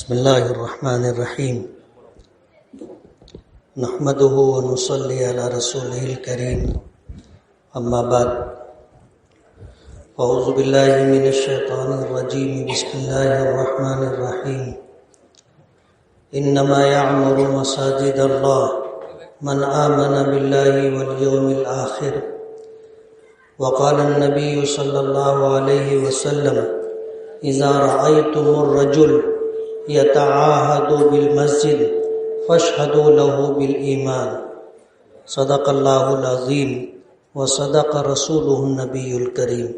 بسم اللہ الرحمن الرحیم نحمده ونصلی علی رسوله الکریم اما بعد اعوذ باللہ من الشیطان الرجیم بسم اللہ الرحمن الرحیم انما یعمر مساجد اللہ من آمن باللہ والیوم الآخر وقال النبی صلی اللہ علیہ وسلم اذا رأیتم الرجل یتعاہد بالمسجد فاشہدوا له بالایمان صدق اللہ العظیم وصدق رسولہ النبی الکریم۔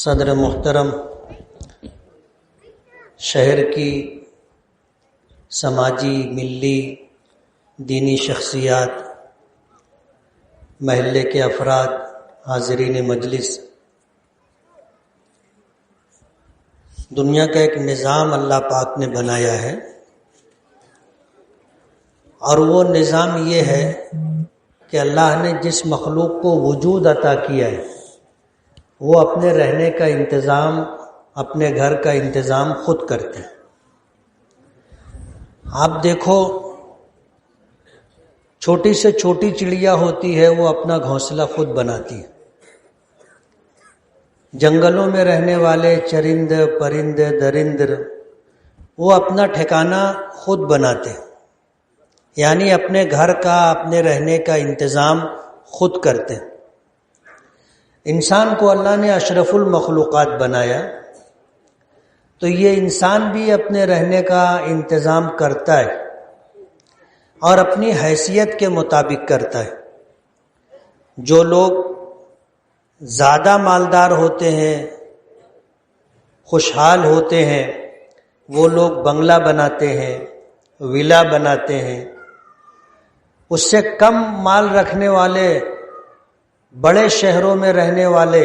صدر محترم، شہر کی سماجی، ملی، دینی شخصیات، محلے کے افراد، حاضرین مجلس، دنیا کا ایک نظام اللہ پاک نے بنایا ہے، اور وہ نظام یہ ہے کہ اللہ نے جس مخلوق کو وجود عطا کیا ہے وہ اپنے رہنے کا انتظام، اپنے گھر کا انتظام خود کرتے ہیں۔ آپ دیکھو، چھوٹی سے چھوٹی چڑیا ہوتی ہے، وہ اپنا گھونسلہ خود بناتی ہے۔ جنگلوں میں رہنے والے چرند، پرند، درندر، وہ اپنا ٹھکانہ خود بناتے ہیں، یعنی اپنے گھر کا، اپنے رہنے کا انتظام خود کرتے ہیں۔ انسان کو اللہ نے اشرف المخلوقات بنایا، تو یہ انسان بھی اپنے رہنے کا انتظام کرتا ہے اور اپنی حیثیت کے مطابق کرتا ہے۔ جو لوگ زیادہ مالدار ہوتے ہیں، خوشحال ہوتے ہیں، وہ لوگ بنگلہ بناتے ہیں، ولا بناتے ہیں۔ اس سے کم مال رکھنے والے، بڑے شہروں میں رہنے والے،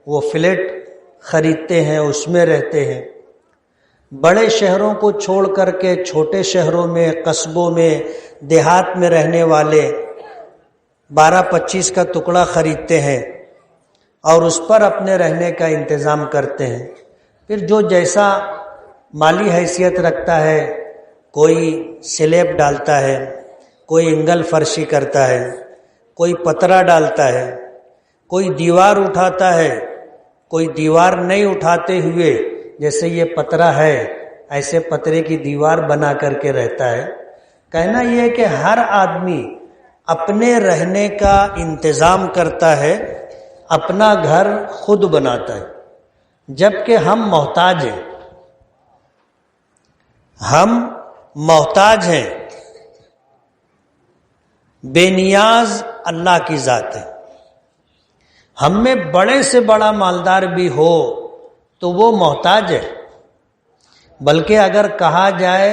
وہ فلیٹ خریدتے ہیں، اس میں رہتے ہیں۔ بڑے شہروں کو چھوڑ کر کے چھوٹے شہروں میں، قصبوں میں، دیہات میں رہنے والے 12-25 کا ٹکڑا خریدتے ہیں اور اس پر اپنے رہنے کا انتظام کرتے ہیں۔ پھر جو جیسا مالی حیثیت رکھتا ہے، کوئی سلیب ڈالتا ہے، کوئی انگل فرشی کرتا ہے، کوئی پترا ڈالتا ہے، کوئی دیوار اٹھاتا ہے، کوئی دیوار نہیں اٹھاتے ہوئے جیسے یہ پترا ہے ایسے پترے کی دیوار بنا کر کے رہتا ہے۔ کہنا یہ ہے کہ ہر آدمی اپنے رہنے کا انتظام کرتا ہے، اپنا گھر خود بناتا ہے، جبکہ ہم محتاج ہیں۔ ہم محتاج ہیں، بے نیاز اللہ کی ذات ہے۔ ہم میں بڑے سے بڑا مالدار بھی ہو تو وہ محتاج ہے، بلکہ اگر کہا جائے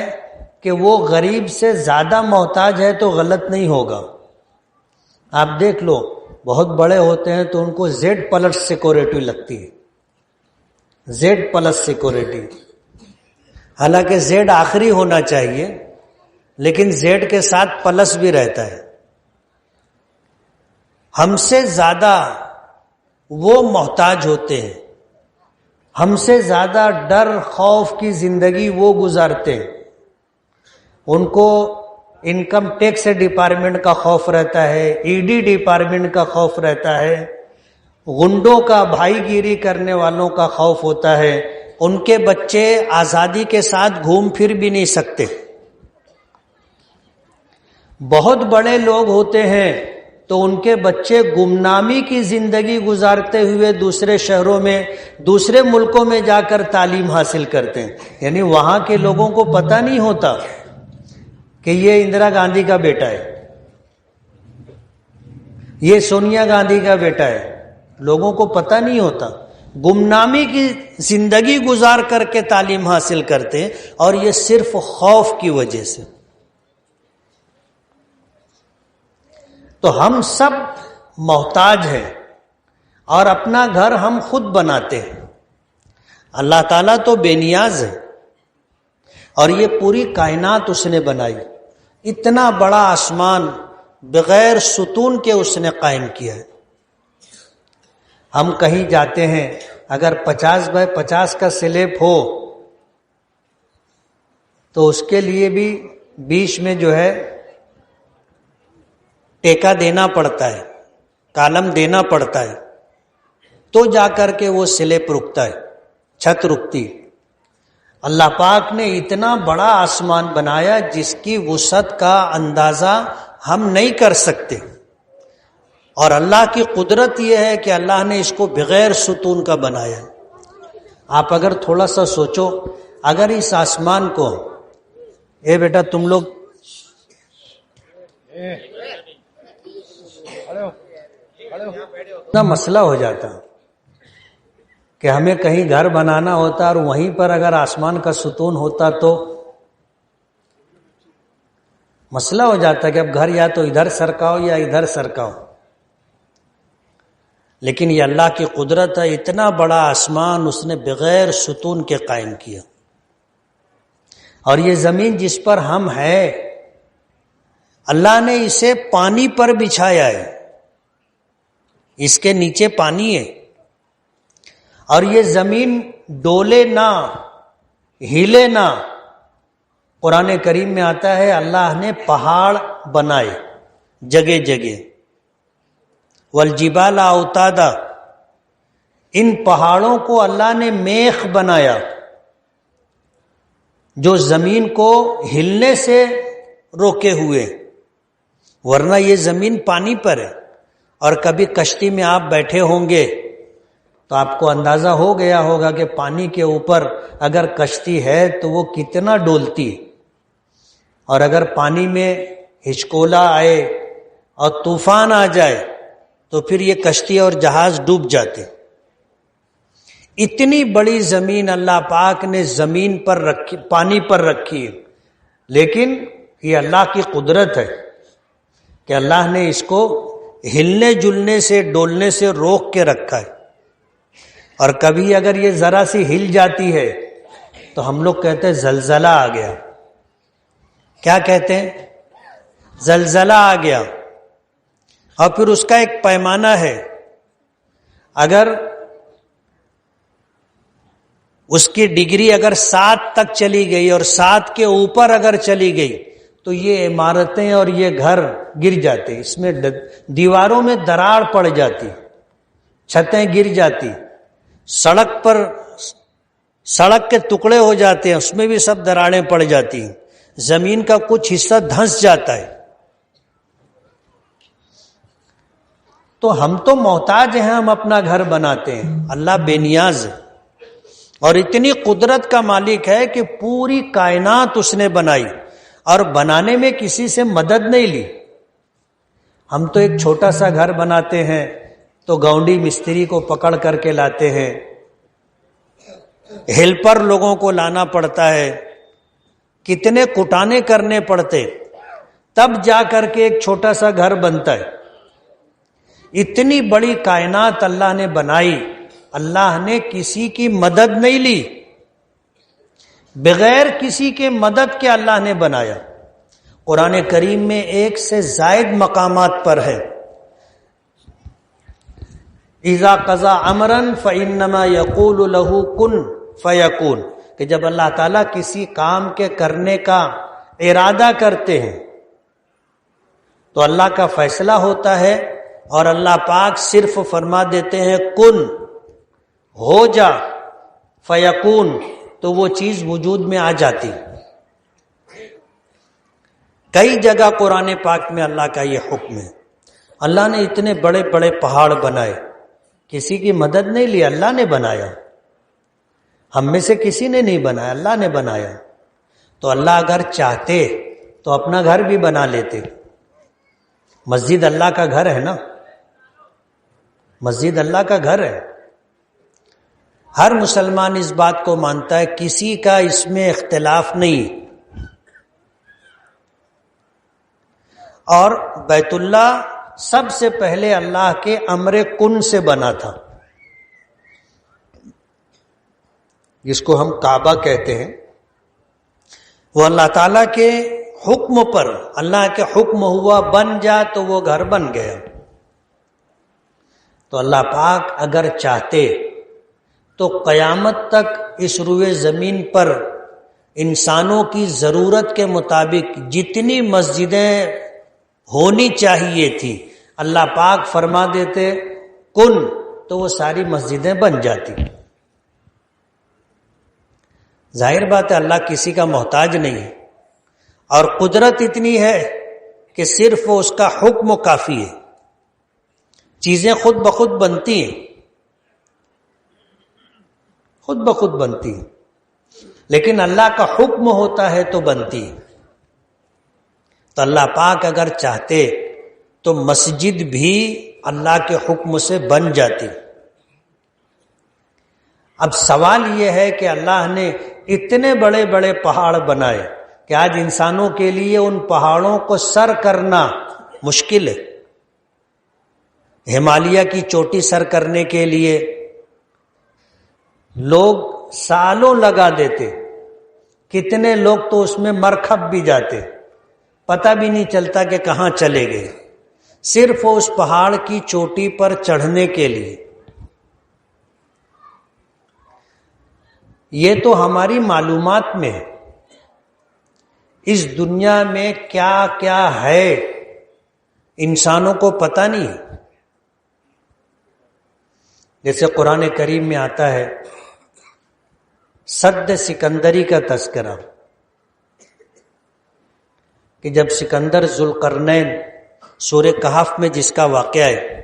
کہ وہ غریب سے زیادہ محتاج ہے تو غلط نہیں ہوگا۔ آپ دیکھ لو، بہت بڑے ہوتے ہیں تو ان کو Z+ سیکورٹی لگتی ہے، Z+ سیکورٹی۔ حالانکہ Z آخری ہونا چاہیے، لیکن Z کے ساتھ پلس بھی رہتا ہے۔ ہم سے زیادہ وہ محتاج ہوتے ہیں، ہم سے زیادہ ڈر خوف کی زندگی وہ گزارتے ہیں۔ ان کو انکم ٹیکس ڈپارٹمنٹ کا خوف رہتا ہے، ED ڈپارٹمنٹ کا خوف رہتا ہے، غنڈوں کا، بھائی گیری کرنے والوں کا خوف ہوتا ہے۔ ان کے بچے آزادی کے ساتھ گھوم پھر بھی نہیں سکتے۔ بہت بڑے لوگ ہوتے ہیں تو ان کے بچے گمنامی کی زندگی گزارتے ہوئے دوسرے شہروں میں، دوسرے ملکوں میں جا کر تعلیم حاصل کرتے ہیں، یعنی وہاں کے لوگوں کو پتہ نہیں ہوتا کہ یہ اندرا گاندھی کا بیٹا ہے، یہ سونیا گاندھی کا بیٹا ہے، لوگوں کو پتہ نہیں ہوتا۔ گمنامی کی زندگی گزار کر کے تعلیم حاصل کرتے ہیں، اور یہ صرف خوف کی وجہ سے۔ تو ہم سب محتاج ہیں اور اپنا گھر ہم خود بناتے ہیں۔ اللہ تعالیٰ تو بے نیاز ہے، اور یہ پوری کائنات اس نے بنائی۔ اتنا بڑا آسمان بغیر ستون کے اس نے قائم کیا ہے۔ ہم کہیں جاتے ہیں، اگر 50 بائی 50 کا سلیب ہو تو اس کے لیے بھی بیچ میں جو ہے ٹیکا دینا پڑتا ہے، کالم دینا پڑتا ہے، تو جا کر کے وہ سلیب رکتا ہے، چھت رکتی۔ اللہ پاک نے اتنا بڑا آسمان بنایا جس کی وسعت کا اندازہ ہم نہیں کر سکتے، اور اللہ کی قدرت یہ ہے کہ اللہ نے اس کو بغیر ستون کا بنایا۔ آپ اگر تھوڑا سا سوچو، اگر اس آسمان کو، اے بیٹا تم لوگ اتنا مسئلہ ہو جاتا کہ ہمیں کہیں گھر بنانا ہوتا اور وہیں پر اگر آسمان کا ستون ہوتا تو مسئلہ ہو جاتا کہ اب گھر یا تو ادھر سرکاؤ یا ادھر سرکاؤ۔ لیکن یہ اللہ کی قدرت ہے، اتنا بڑا آسمان اس نے بغیر ستون کے قائم کیا۔ اور یہ زمین جس پر ہم ہیں، اللہ نے اسے پانی پر بچھایا ہے، اس کے نیچے پانی ہے، اور یہ زمین ڈولے نہ، ہلے نہ۔ قرآن کریم میں آتا ہے اللہ نے پہاڑ بنائے جگہ جگہ، والجبال اوتادا، ان پہاڑوں کو اللہ نے میخ بنایا جو زمین کو ہلنے سے روکے ہوئے، ورنہ یہ زمین پانی پر ہے۔ اور کبھی کشتی میں آپ بیٹھے ہوں گے تو آپ کو اندازہ ہو گیا ہوگا کہ پانی کے اوپر اگر کشتی ہے تو وہ کتنا ڈولتی، اور اگر پانی میں ہچکولا آئے اور طوفان آ جائے تو پھر یہ کشتی اور جہاز ڈوب جاتے۔ اتنی بڑی زمین اللہ پاک نے زمین پر رکھی، پانی پر رکھی ہے، لیکن یہ اللہ کی قدرت ہے کہ اللہ نے اس کو ہلنے جلنے سے، ڈولنے سے روک کے رکھا ہے۔ اور کبھی اگر یہ ذرا سی ہل جاتی ہے تو ہم لوگ کہتے ہیں زلزلہ آ گیا۔ کیا کہتے ہیں؟ زلزلہ آ گیا۔ اور پھر اس کا ایک پیمانہ ہے، اگر اس کی ڈگری اگر 7 تک چلی گئی اور 7 کے اوپر اگر چلی گئی تو یہ عمارتیں اور یہ گھر گر جاتے، اس میں دیواروں میں دراڑ پڑ جاتی، چھتیں گر جاتی، سڑک پر سڑک کے ٹکڑے ہو جاتے ہیں، اس میں بھی سب دراڑیں پڑ جاتی ہیں، زمین کا کچھ حصہ دھنس جاتا ہے۔ تو ہم تو محتاج ہیں، ہم اپنا گھر بناتے ہیں، اللہ بے نیاز ہے اور اتنی قدرت کا مالک ہے کہ پوری کائنات اس نے بنائی اور بنانے میں کسی سے مدد نہیں لی۔ ہم تو ایک چھوٹا سا گھر بناتے ہیں تو گاؤنڈی مستری کو پکڑ کر کے لاتے ہیں، ہیلپر لوگوں کو لانا پڑتا ہے، کتنے کٹانے کرنے پڑتے، تب جا کر کے ایک چھوٹا سا گھر بنتا ہے۔ اتنی بڑی کائنات اللہ نے بنائی، اللہ نے کسی کی مدد نہیں لی، بغیر کسی کے مدد کے اللہ نے بنایا۔ قرآن کریم میں 1 سے زائد مقامات پر ہے، اذا قضا امرا فانما یقول له کن فیکون، کہ جب اللہ تعالیٰ کسی کام کے کرنے کا ارادہ کرتے ہیں تو اللہ کا فیصلہ ہوتا ہے، اور اللہ پاک صرف فرما دیتے ہیں کن، ہو جا، فیکون، تو وہ چیز وجود میں آ جاتی۔ کئی جگہ قرآن پاک میں اللہ کا یہ حکم ہے۔ اللہ نے اتنے بڑے بڑے پہاڑ بنائے، کسی کی مدد نہیں لی، اللہ نے بنایا، ہم میں سے کسی نے نہیں بنایا، اللہ نے بنایا۔ تو اللہ اگر چاہتے تو اپنا گھر بھی بنا لیتے۔ مسجد اللہ کا گھر ہے نا، مسجد اللہ کا گھر ہے، ہر مسلمان اس بات کو مانتا ہے، کسی کا اس میں اختلاف نہیں۔ اور بیت اللہ سب سے پہلے اللہ کے امر کن سے بنا تھا، جس کو ہم کعبہ کہتے ہیں، وہ اللہ تعالیٰ کے حکم پر، اللہ کے حکم ہوا بن جا تو وہ گھر بن گیا۔ تو اللہ پاک اگر چاہتے تو قیامت تک اس روئے زمین پر انسانوں کی ضرورت کے مطابق جتنی مسجدیں ہونی چاہیے تھی اللہ پاک فرما دیتے کن، تو وہ ساری مسجدیں بن جاتی۔ ظاہر بات ہے اللہ کسی کا محتاج نہیں ہے، اور قدرت اتنی ہے کہ صرف وہ اس کا حکم کافی ہے، چیزیں خود بخود بنتی ہیں، خود بخود بنتی ہیں، لیکن اللہ کا حکم ہوتا ہے تو بنتی ہے۔ تو اللہ پاک اگر چاہتے تو مسجد بھی اللہ کے حکم سے بن جاتی۔ اب سوال یہ ہے کہ اللہ نے اتنے بڑے بڑے پہاڑ بنائے کہ آج انسانوں کے لیے ان پہاڑوں کو سر کرنا مشکل ہے۔ ہمالیہ کی چوٹی سر کرنے کے لیے لوگ سالوں لگا دیتے، کتنے لوگ تو اس میں مرکب بھی جاتے، پتہ بھی نہیں چلتا کہ کہاں چلے گئے، صرف اس پہاڑ کی چوٹی پر چڑھنے کے لیے۔ یہ تو ہماری معلومات میں ہے، اس دنیا میں کیا کیا ہے انسانوں کو پتہ نہیں ہے۔ جیسے قرآن کریم میں آتا ہے سد سکندری کا تذکرہ، کہ جب سکندر ذوالقرنین سورہ کہف میں جس کا واقعہ ہے،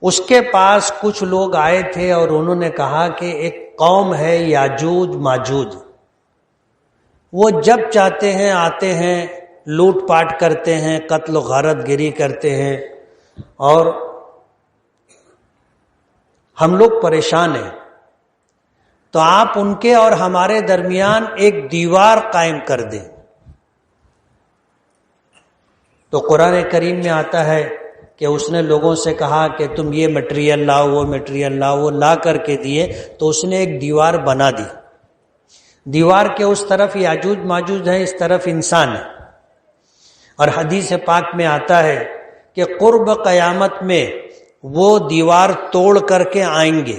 اس کے پاس کچھ لوگ آئے تھے اور انہوں نے کہا کہ ایک قوم ہے یاجوج ماجوج، وہ جب چاہتے ہیں آتے ہیں، لوٹ پاٹ کرتے ہیں، قتل و غارت گری کرتے ہیں، اور ہم لوگ پریشان ہیں، تو آپ ان کے اور ہمارے درمیان ایک دیوار قائم کر دیں۔ تو قرآن کریم میں آتا ہے کہ اس نے لوگوں سے کہا کہ تم یہ مٹیریل لاؤ، وہ مٹیریل لاؤ، وہ لا کر کے دیے، تو اس نے ایک دیوار بنا دی۔ دیوار کے اس طرف یاجوج ماجوج ہیں، اس طرف انسان ہے، اور حدیث پاک میں آتا ہے کہ قرب قیامت میں وہ دیوار توڑ کر کے آئیں گے۔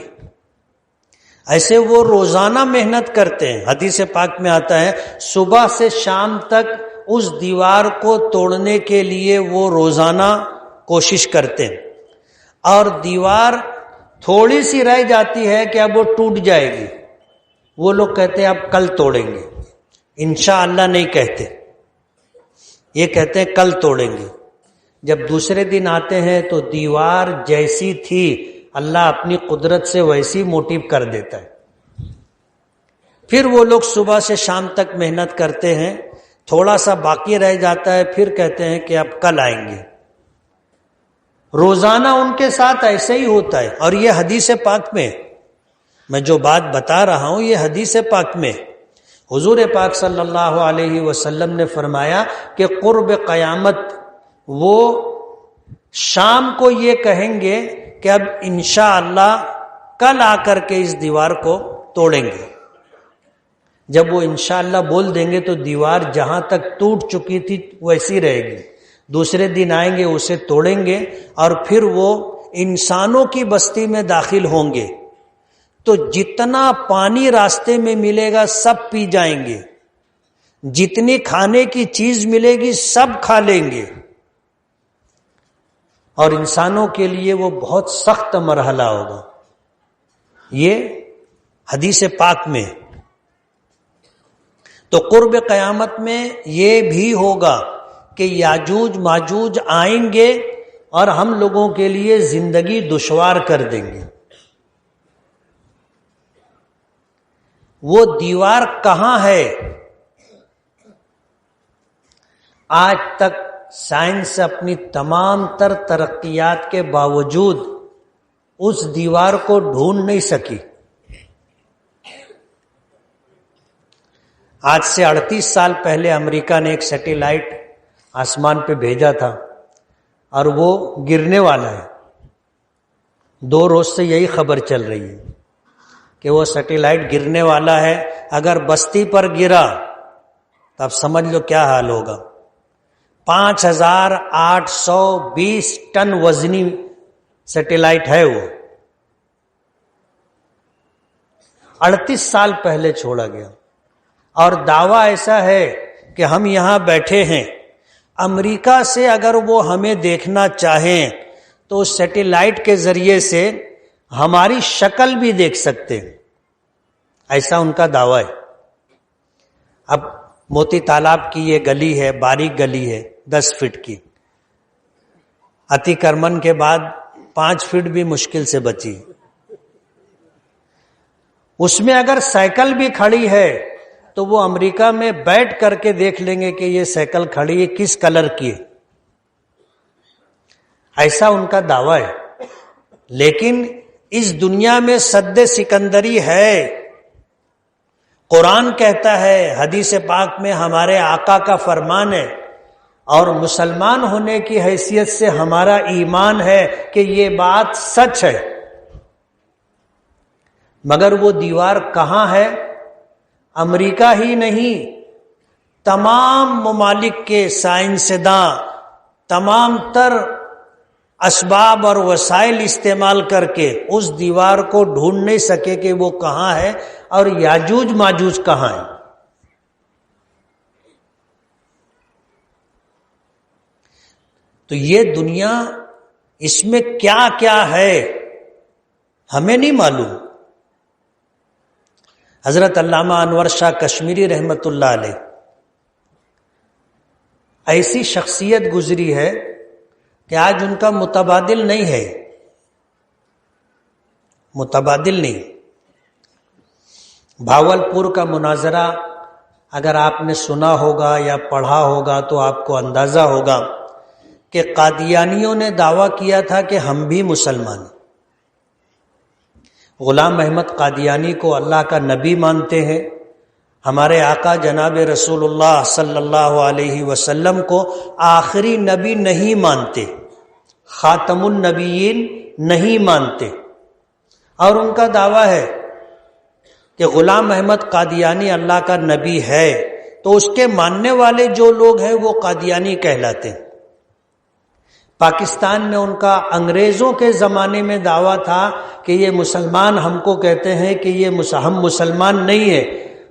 ایسے وہ روزانہ محنت کرتے ہیں، حدیث پاک میں آتا ہے صبح سے شام تک اس دیوار کو توڑنے کے لیے وہ روزانہ کوشش کرتے ہیں، اور دیوار تھوڑی سی رہ جاتی ہے کہ اب وہ ٹوٹ جائے گی، وہ لوگ کہتے ہیں اب کل توڑیں گے، انشاءاللہ نہیں کہتے، یہ کہتے ہیں کل توڑیں گے۔ جب دوسرے دن آتے ہیں تو دیوار جیسی تھی اللہ اپنی قدرت سے ویسی موٹیو کر دیتا ہے۔ پھر وہ لوگ صبح سے شام تک محنت کرتے ہیں، تھوڑا سا باقی رہ جاتا ہے، پھر کہتے ہیں کہ اب کل آئیں گے۔ روزانہ ان کے ساتھ ایسے ہی ہوتا ہے، اور یہ حدیث پاک میں، میں جو بات بتا رہا ہوں یہ حدیث پاک میں، حضور پاک صلی اللہ علیہ وسلم نے فرمایا کہ قرب قیامت وہ شام کو یہ کہیں گے کہ اب انشاءاللہ کل آ کر کے اس دیوار کو توڑیں گے۔ جب وہ انشاءاللہ بول دیں گے تو دیوار جہاں تک ٹوٹ چکی تھی ویسی رہے گی، دوسرے دن آئیں گے اسے توڑیں گے، اور پھر وہ انسانوں کی بستی میں داخل ہوں گے، تو جتنا پانی راستے میں ملے گا سب پی جائیں گے، جتنی کھانے کی چیز ملے گی سب کھا لیں گے، اور انسانوں کے لیے وہ بہت سخت مرحلہ ہوگا۔ یہ حدیث پاک میں، تو قرب قیامت میں یہ بھی ہوگا کہ یاجوج ماجوج آئیں گے اور ہم لوگوں کے لیے زندگی دشوار کر دیں گے۔ وہ دیوار کہاں ہے؟ آج تک سائنس اپنی تمام تر ترقیات کے باوجود اس دیوار کو ڈھونڈ نہیں سکی۔ آج سے 38 سال پہلے امریکہ نے ایک سیٹلائٹ آسمان پہ بھیجا تھا، اور وہ گرنے والا ہے۔ 2 روز سے یہی خبر چل رہی ہے کہ وہ سیٹلائٹ گرنے والا ہے، اگر بستی پر گرا تو اب سمجھ لو کیا حال ہوگا۔ 5820 ٹن وزنی سیٹلائٹ ہے وہ، 38 سال پہلے چھوڑا گیا، اور دعویٰ ایسا ہے کہ ہم یہاں بیٹھے ہیں، امریکہ سے اگر وہ ہمیں دیکھنا چاہیں تو سیٹلائٹ کے ذریعے سے ہماری شکل بھی دیکھ سکتے ہیں، ایسا ان کا دعویٰ ہے۔ اب موتی تالاب کی یہ گلی ہے، باریک گلی ہے 10 فٹ کی، اتی کرمن کے بعد 5 فٹ بھی مشکل سے بچی، اس میں اگر سائیکل بھی کھڑی ہے تو وہ امریکہ میں بیٹھ کر کے دیکھ لیں گے کہ یہ سائیکل کھڑی ہے کس کلر کی ہے، ایسا ان کا دعویٰ ہے۔ لیکن اس دنیا میں سد سکندری ہے، قرآن کہتا ہے، حدیث پاک میں ہمارے آقا کا فرمان ہے، اور مسلمان ہونے کی حیثیت سے ہمارا ایمان ہے کہ یہ بات سچ ہے۔ مگر وہ دیوار کہاں ہے؟ امریکہ ہی نہیں، تمام ممالک کے سائنسداں تمام تر اسباب اور وسائل استعمال کر کے اس دیوار کو ڈھونڈ نہیں سکے کہ وہ کہاں ہے اور یاجوج ماجوج کہاں ہے۔ تو یہ دنیا، اس میں کیا کیا ہے ہمیں نہیں معلوم۔ حضرت علامہ انور شاہ کشمیری رحمت اللہ علیہ ایسی شخصیت گزری ہے کہ آج ان کا متبادل نہیں ہے، متبادل نہیں۔ بھاولپور کا مناظرہ اگر آپ نے سنا ہوگا یا پڑھا ہوگا تو آپ کو اندازہ ہوگا کہ قادیانیوں نے دعویٰ کیا تھا کہ ہم بھی مسلمان ہیں۔ غلام احمد قادیانی کو اللہ کا نبی مانتے ہیں، ہمارے آقا جناب رسول اللہ صلی اللہ علیہ وسلم کو آخری نبی نہیں مانتے، خاتم النبیین نہیں مانتے، اور ان کا دعویٰ ہے کہ غلام احمد قادیانی اللہ کا نبی ہے، تو اس کے ماننے والے جو لوگ ہیں وہ قادیانی کہلاتے ہیں۔ پاکستان میں ان کا انگریزوں کے زمانے میں دعویٰ تھا کہ یہ مسلمان ہم کو کہتے ہیں کہ ہم مسلمان نہیں ہیں،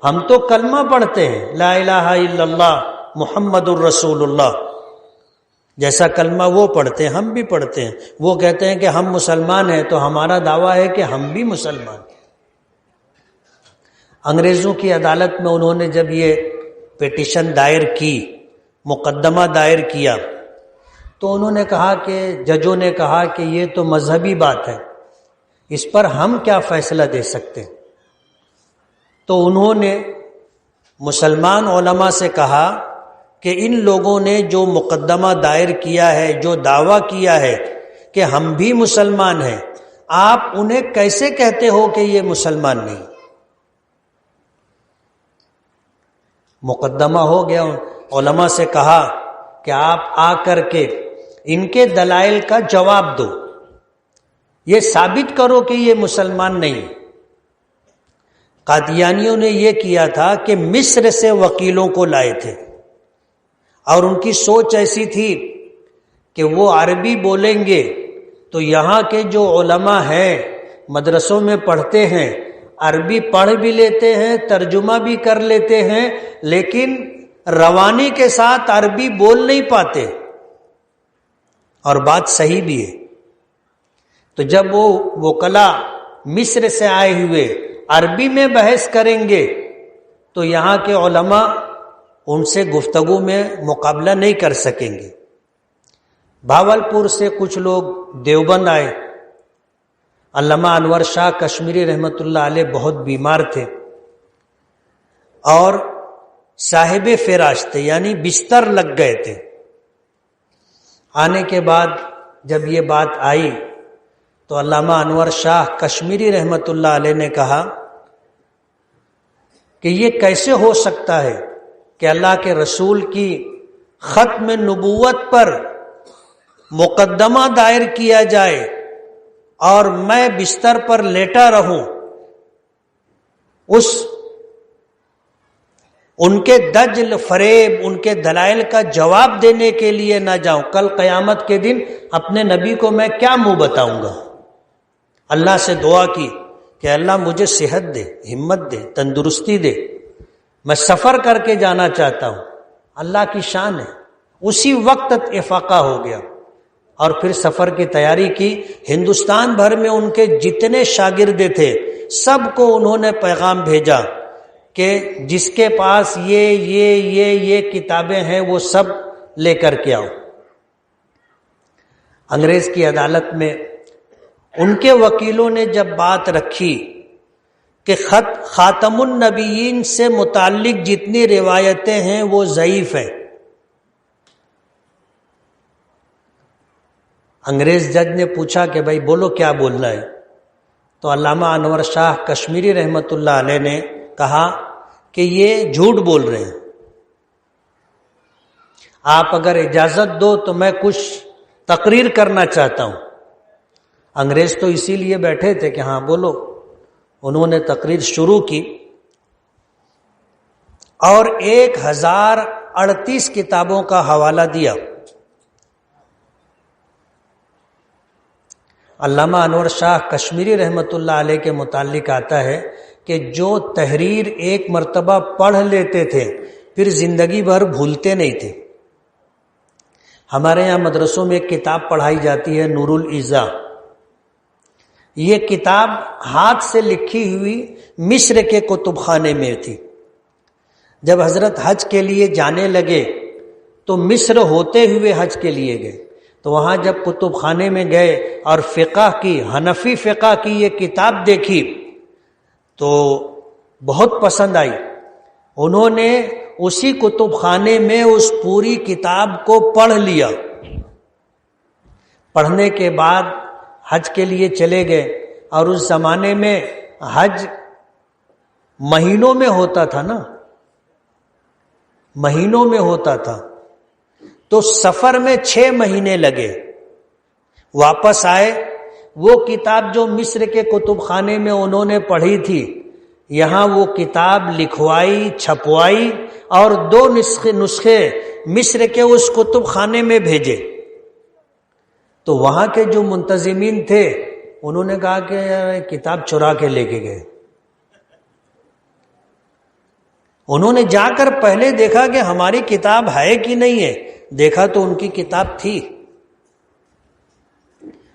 ہم تو کلمہ پڑھتے ہیں، لا الہ الا اللہ محمد الرسول اللہ، جیسا کلمہ وہ پڑھتے ہیں ہم بھی پڑھتے ہیں۔ وہ کہتے ہیں کہ ہم مسلمان ہیں، تو ہمارا دعویٰ ہے کہ ہم بھی مسلمان ہیں۔ انگریزوں کی عدالت میں انہوں نے جب یہ پیٹیشن دائر کی، مقدمہ دائر کیا، تو انہوں نے کہا کہ ججوں نے کہا کہ یہ تو مذہبی بات ہے، اس پر ہم کیا فیصلہ دے سکتے ہیں۔ تو انہوں نے مسلمان علماء سے کہا کہ ان لوگوں نے جو مقدمہ دائر کیا ہے، جو دعویٰ کیا ہے کہ ہم بھی مسلمان ہیں، آپ انہیں کیسے کہتے ہو کہ یہ مسلمان نہیں؟ مقدمہ ہو گیا، علماء سے کہا کہ آپ آ کر کے ان کے دلائل کا جواب دو، یہ ثابت کرو کہ یہ مسلمان نہیں۔ قادیانیوں نے یہ کیا تھا کہ مصر سے وکیلوں کو لائے تھے، اور ان کی سوچ ایسی تھی کہ وہ عربی بولیں گے تو یہاں کے جو علماء ہیں مدرسوں میں پڑھتے ہیں، عربی پڑھ بھی لیتے ہیں، ترجمہ بھی کر لیتے ہیں، لیکن روانی کے ساتھ عربی بول نہیں پاتے، اور بات صحیح بھی ہے۔ تو جب وہ وکلا مصر سے آئے ہوئے عربی میں بحث کریں گے تو یہاں کے علماء ان سے گفتگو میں مقابلہ نہیں کر سکیں گے۔ بھاولپور سے کچھ لوگ دیوبند آئے، علامہ انور شاہ کشمیری رحمت اللہ علیہ بہت بیمار تھے اور صاحب فراش تھے، یعنی بستر لگ گئے تھے۔ آنے کے بعد جب یہ بات آئی تو علامہ انور شاہ کشمیری رحمت اللہ علیہ نے کہا کہ یہ کیسے ہو سکتا ہے کہ اللہ کے رسول کی ختم نبوت پر مقدمہ دائر کیا جائے اور میں بستر پر لیٹا رہوں، ان کے دجل فریب، ان کے دلائل کا جواب دینے کے لیے نہ جاؤں؟ کل قیامت کے دن اپنے نبی کو میں کیا منہ بتاؤں گا؟ اللہ سے دعا کی کہ اللہ مجھے صحت دے، ہمت دے، تندرستی دے، میں سفر کر کے جانا چاہتا ہوں. اللہ کی شان ہے. اسی وقت افاقہ ہو گیا اور پھر سفر کی تیاری کی. ہندوستان بھر میں ان کے جتنے شاگرد تھے سب کو انہوں نے پیغام بھیجا کہ جس کے پاس یہ کتابیں ہیں وہ سب لے کر کے آؤ. انگریز کی عدالت میں ان کے وکیلوں نے جب بات رکھی کہ خاتم النبیین سے متعلق جتنی روایتیں ہیں وہ ضعیف ہیں، انگریز جج نے پوچھا کہ بھائی بولو کیا بولنا ہے. تو علامہ انور شاہ کشمیری رحمۃ اللہ علیہ نے کہا کہ یہ جھوٹ بول رہے ہیں، آپ اگر اجازت دو تو میں کچھ تقریر کرنا چاہتا ہوں. انگریز تو اسی لیے بیٹھے تھے کہ ہاں بولو. انہوں نے تقریر شروع کی اور 1038 کتابوں کا حوالہ دیا. علامہ انور شاہ کشمیری رحمۃ اللہ علیہ کے متعلق آتا ہے کہ جو تحریر ایک مرتبہ پڑھ لیتے تھے پھر زندگی بھر بھولتے نہیں تھے. ہمارے یہاں مدرسوں میں ایک کتاب پڑھائی جاتی ہے نور الایضاح. یہ کتاب ہاتھ سے لکھی ہوئی مصر کے کتب خانے میں تھی. جب حضرت حج کے لیے جانے لگے تو مصر ہوتے ہوئے حج کے لیے گئے، تو وہاں جب کتب خانے میں گئے اور فقہ کی، حنفی فقہ کی یہ کتاب دیکھی تو بہت پسند آئی. انہوں نے اسی کتب خانے میں اس پوری کتاب کو پڑھ لیا. پڑھنے کے بعد حج کے لیے چلے گئے، اور اس زمانے میں حج مہینوں میں ہوتا تھا نا، مہینوں میں ہوتا تھا. تو سفر میں 6 مہینے لگے. واپس آئے، وہ کتاب جو مصر کے کتب خانے میں انہوں نے پڑھی تھی یہاں وہ کتاب لکھوائی، چھپوائی اور 2 نسخے مصر کے اس کتب خانے میں بھیجے. تو وہاں کے جو منتظمین تھے انہوں نے کہا کہ یار کتاب چرا کے لے کے گئے. انہوں نے جا کر پہلے دیکھا کہ ہماری کتاب ہے کہ نہیں ہے، دیکھا تو ان کی کتاب تھی.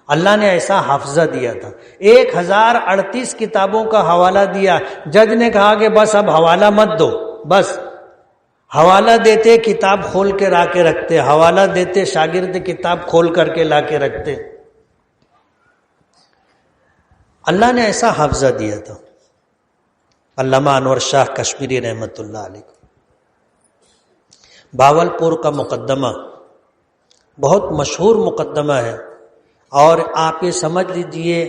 اللہ نے ایسا حافظہ دیا تھا. 1038 کتابوں کا حوالہ دیا. جج نے کہا کہ بس اب حوالہ مت دو، بس حوالہ دیتے کتاب کھول کے لا کے رکھتے، حوالہ دیتے شاگرد کتاب کھول کر کے لا کے رکھتے. اللہ نے ایسا حافظہ دیا تھا. علامہ انور شاہ کشمیری رحمۃ اللہ علیہ. باولپور کا مقدمہ بہت مشہور مقدمہ ہے، اور آپ یہ سمجھ لیجئے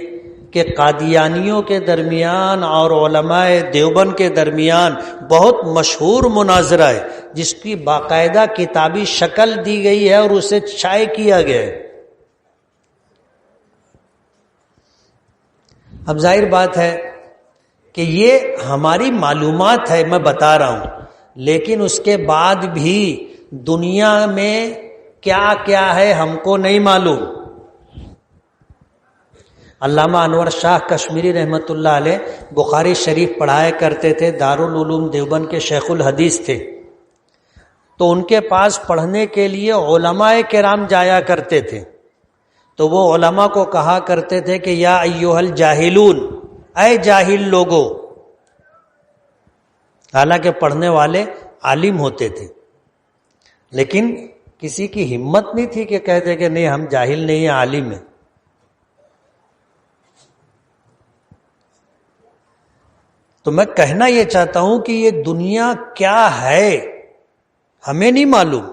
کہ قادیانیوں کے درمیان اور علماء دیوبند کے درمیان بہت مشہور مناظرہ ہے جس کی باقاعدہ کتابی شکل دی گئی ہے اور اسے شائع کیا گیا ہے. اب ظاہر بات ہے کہ یہ ہماری معلومات ہے، میں بتا رہا ہوں، لیکن اس کے بعد بھی دنیا میں کیا کیا ہے ہم کو نہیں معلوم. علامہ انور شاہ کشمیری رحمۃ اللہ علیہ بخاری شریف پڑھایا کرتے تھے، دارالعلوم دیوبند کے شیخ الحدیث تھے. تو ان کے پاس پڑھنے کے لیے علماء کرام جایا کرتے تھے. تو وہ علماء کو کہا کرتے تھے کہ یا ایھا الجاہلون، اے جاہل لوگو. حالانکہ پڑھنے والے عالم ہوتے تھے، لیکن کسی کی ہمت نہیں تھی کہ کہتے کہ نہیں ہم جاہل نہیں ہیں، عالم ہیں. تو میں کہنا یہ چاہتا ہوں کہ یہ دنیا کیا ہے ہمیں نہیں معلوم.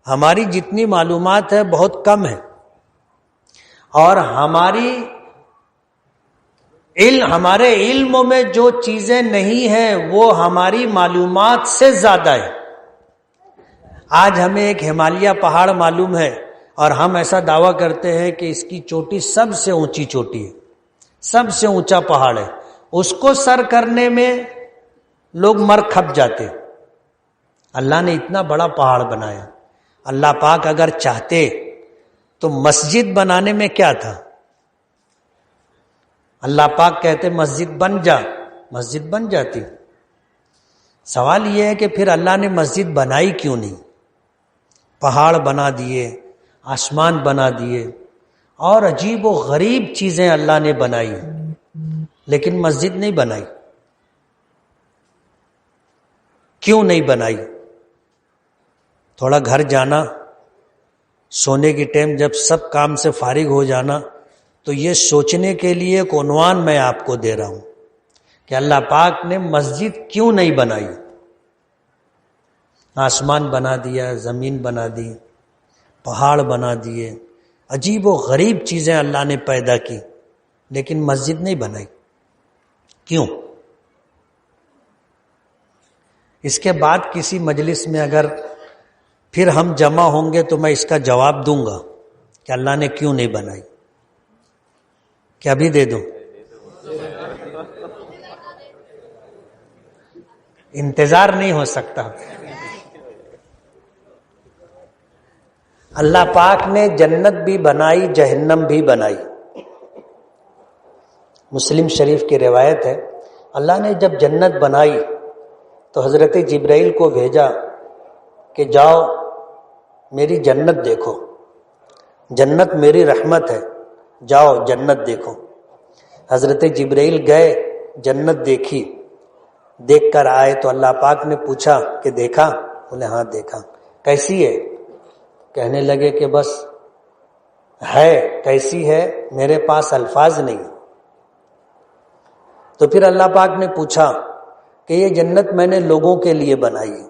ہماری جتنی معلومات ہے بہت کم ہے، اور ہمارے علم میں جو چیزیں نہیں ہیں وہ ہماری معلومات سے زیادہ ہے. آج ہمیں ایک ہمالیہ پہاڑ معلوم ہے اور ہم ایسا دعویٰ کرتے ہیں کہ اس کی چوٹی سب سے اونچی چوٹی ہے، سب سے اونچا پہاڑ ہے. اس کو سر کرنے میں لوگ مر کھپ جاتے. اللہ نے اتنا بڑا پہاڑ بنایا. اللہ پاک اگر چاہتے تو مسجد بنانے میں کیا تھا؟ اللہ پاک کہتے مسجد بن جا، مسجد بن جاتی۔ سوال یہ ہے کہ پھر اللہ نے مسجد بنائی کیوں نہیں؟ پہاڑ بنا دیے، آسمان بنا دیے، اور عجیب و غریب چیزیں اللہ نے بنائی، لیکن مسجد نہیں بنائی۔ کیوں نہیں بنائی؟ تھوڑا گھر جانا، سونے کی ٹائم جب سب کام سے فارغ ہو جانا، تو یہ سوچنے کے لیے ایک عنوان میں آپ کو دے رہا ہوں کہ اللہ پاک نے مسجد کیوں نہیں بنائی؟ آسمان بنا دیا، زمین بنا دی، پہاڑ بنا دیے، عجیب و غریب چیزیں اللہ نے پیدا کی، لیکن مسجد نہیں بنائی۔ کیوں؟ اس کے بعد کسی مجلس میں اگر پھر ہم جمع ہوں گے تو میں اس کا جواب دوں گا کہ اللہ نے کیوں نہیں بنائی۔ کیا بھی دے دوں؟ انتظار نہیں ہو سکتا۔ اللہ پاک نے جنت بھی بنائی، جہنم بھی بنائی۔ مسلم شریف کی روایت ہے، اللہ نے جب جنت بنائی تو حضرت جبرائیل کو بھیجا کہ جاؤ میری جنت دیکھو، جنت میری رحمت ہے، جاؤ جنت دیکھو۔ حضرت جبرائیل گئے، جنت دیکھی، دیکھ کر آئے تو اللہ پاک نے پوچھا کہ دیکھا؟ بولے ہاں دیکھا۔ کیسی ہے؟ کہنے لگے کہ بس ہے، کیسی ہے میرے پاس الفاظ نہیں۔ تو پھر اللہ پاک نے پوچھا کہ یہ جنت میں نے لوگوں کے لیے بنائی ہے،